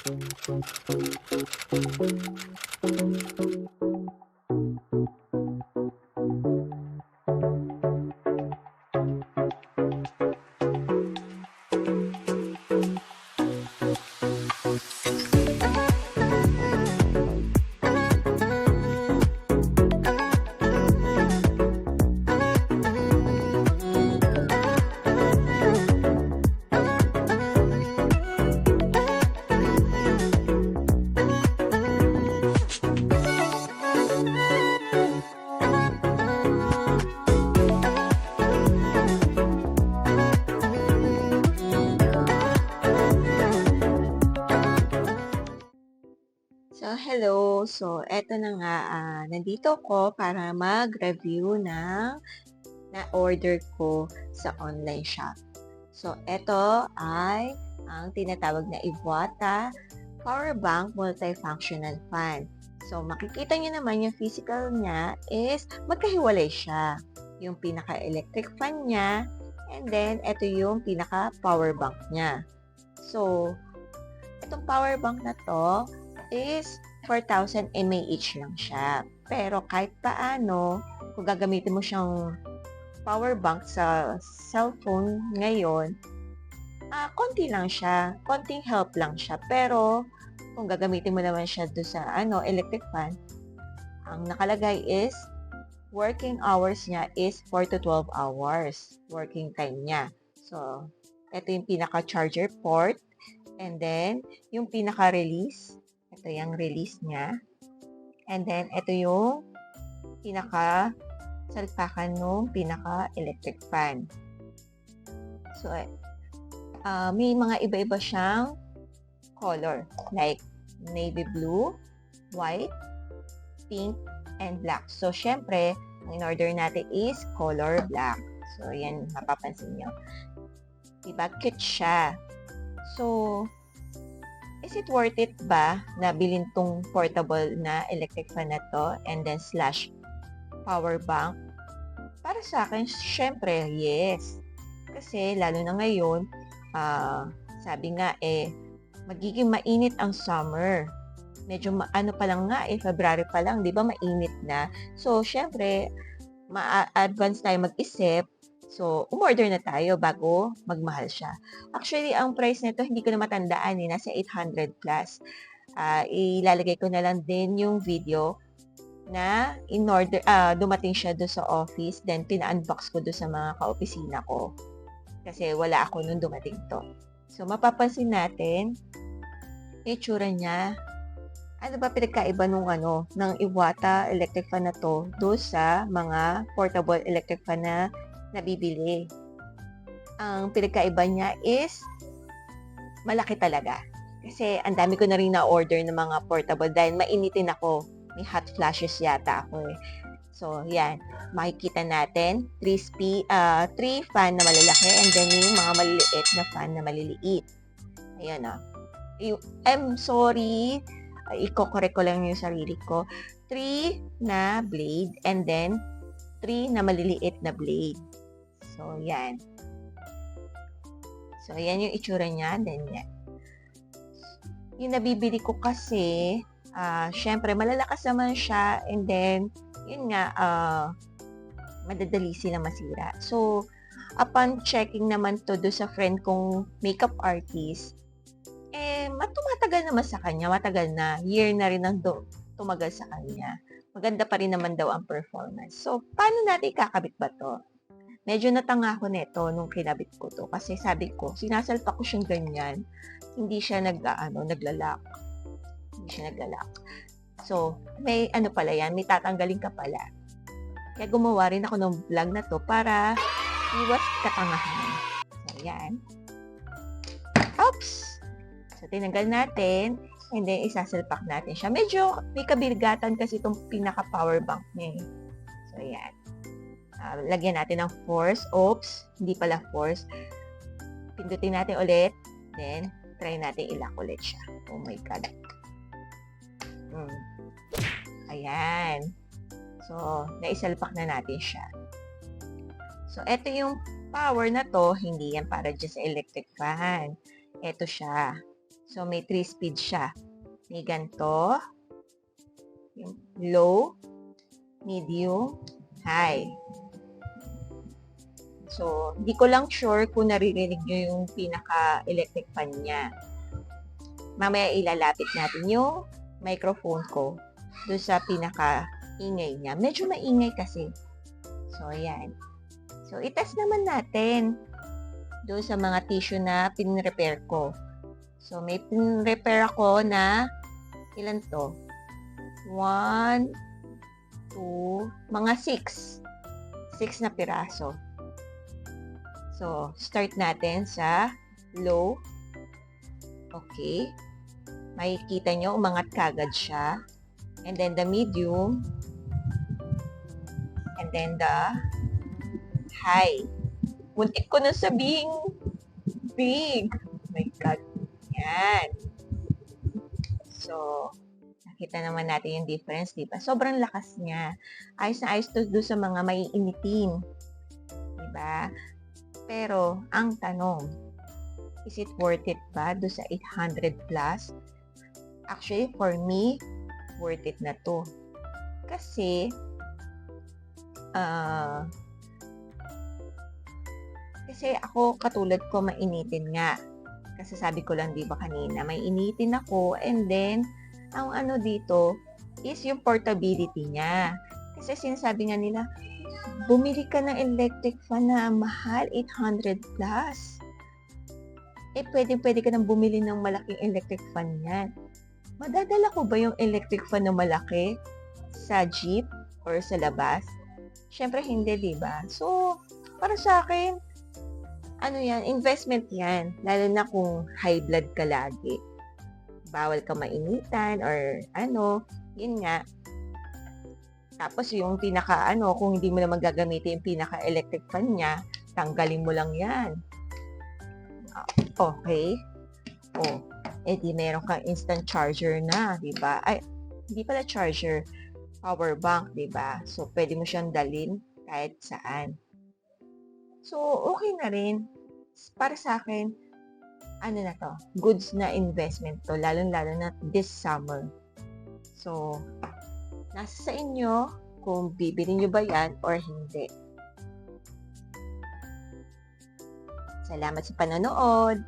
So, hello. So, eto na nga, nandito ko para mag-review ng na-order ko sa online shop. So, eto ay ang tinatawag na Iwata Powerbank Multifunctional Fan. So, makikita nyo naman yung physical niya is magkahiwalay siya. Yung pinaka-electric fan niya, and then, eto yung pinaka-powerbank niya. So, itong powerbank na to is 4,000 mAh lang siya. Pero kahit paano, kung gagamitin mo siyang power bank sa cellphone ngayon, konti lang siya. Konting help lang siya. Pero kung gagamitin mo naman siya do sa electric fan, ang nakalagay is working hours niya is 4 to 12 hours. Working time niya. So, ito yung pinaka-charger port. And then, yung pinaka-release. Ito yung release niya. And then, ito yung pinaka-salpakan ng pinaka-electric fan. So, may mga iba-iba siyang color. Like, navy blue, white, pink, and black. So, syempre, ang in-order natin is color black. So, yan, mapapansin nyo. Diba? Cute siya. So, is it worth it ba na bilhin tong portable na electric fan na to and then slash power bank? Para sa akin, syempre, yes. Kasi, lalo na ngayon, sabi nga magiging mainit ang summer. Medyo pa lang nga February pa lang, di ba, mainit na. So, syempre, ma-advance tayo mag-isip. So, umorder na tayo bago magmahal siya. Actually, ang price nito, hindi ko na matandaan nasa 800 plus. Ilalagay ko na lang din yung video na in-order, dumating siya do sa office, then pina-unbox ko do sa mga ka-opisina ko. Kasi wala ako nung dumating to. So, mapapansin natin, itsura niya. Ano ba pinagkaiba ng Iwata electric fan na to do sa mga portable electric fan na nabibili? Ang pinagkaiba niya is malaki talaga. Kasi ang dami ko na rin na-order ng mga portable dahil mainitin ako. May hot flashes yata ako So, yan. Makikita natin 3 fan na malalaki and then yung mga maliliit na fan na maliliit. Ayan I'm sorry. Iko-correct ko lang yung sarili ko. 3 na blade and then 3 na maliliit na blade. So, yan. So, yan yung itsura niya. Then, yan. Yung nabibili ko kasi, syempre, malalakas naman siya. And then, yun nga, madadali sila masira. So, upon checking naman to do sa friend kong makeup artist, tumatagal naman sa kanya. Matagal na. Year na rin ang tumagal sa kanya. Maganda pa rin naman daw ang performance. So, paano natin ikakabit ba to? Medyo natanga ako nito nung kinabit ko to. Kasi sabi ko, sinasalpa ko siyang ganyan. Hindi siya naglalak. Hindi siya naglalak. So, may pala yan. May tatanggalin ka pala. Kaya gumawa rin ako ng vlog na to para iwas katangahan. So, yan. Oops! So, tinanggal natin. And then, isasalpak natin siya. Medyo may kabirgatan kasi itong pinaka-power bank niya. So, yan. Lagyan natin ng force. Oops! Hindi pala force. Pindutin natin ulit. Then, try natin ilak ulit siya. Oh my God. Ayan. So, naisalpak na natin siya. So, ito yung power na to. Hindi yan para dyan sa electric fan. Ito siya. So, may 3 speed siya. May ganito, yung low, medium, high. So, hindi ko lang sure kung naririnig nyo yung pinaka-electric fan niya. Mamaya ilalapit natin yung microphone ko doon sa pinaka-ingay niya. Medyo maingay kasi. So, ayan. So, itest naman natin doon sa mga tissue na pin-repair ko. So, may pin-repair ako na ilan to? 1, 2, mga 6. 6 na piraso. So, start natin sa low. Okay. Makikita nyo, umangat kagad siya. And then the medium. And then the high. Muntik ko na sabing big. Oh my God. Yan. So, nakita naman natin yung difference, di ba? Sobrang lakas niya. Ayos na ayos to doon sa mga maiinitin. Di ba? Pero, ang tanong, is it worth it ba doon sa 800 plus? Actually, for me, worth it na to. Kasi, ako katulad ko mainitin nga. Kasi sabi ko lang di ba kanina, may initin ako and then, ang ano dito is yung portability niya. Kasi sinasabi nga nila, bumili ka ng electric fan na mahal, 800 plus. Pwede ka nang bumili ng malaking electric fan yan. Madadala ko ba yung electric fan na malaki sa jeep or sa labas? Syempre hindi, di ba? So, para sa akin, ano yan, investment yan. Lalo na kung high blood ka lagi. Bawal ka mainitan or ano, yun nga. Tapos yung kung hindi mo naman gagamitin yung pinaka-electric fan niya, tanggalin mo lang yan. Okay. Di meron kang instant charger na, di ba? Ay, hindi pala charger, power bank, di ba? So, pwede mo siyang dalhin kahit saan. So, okay na rin. Para sa akin, ano na to, goods na investment to, lalong-lalo na this summer. So, nasa sa inyo kung bibili nyo ba yan or hindi. Salamat sa panonood.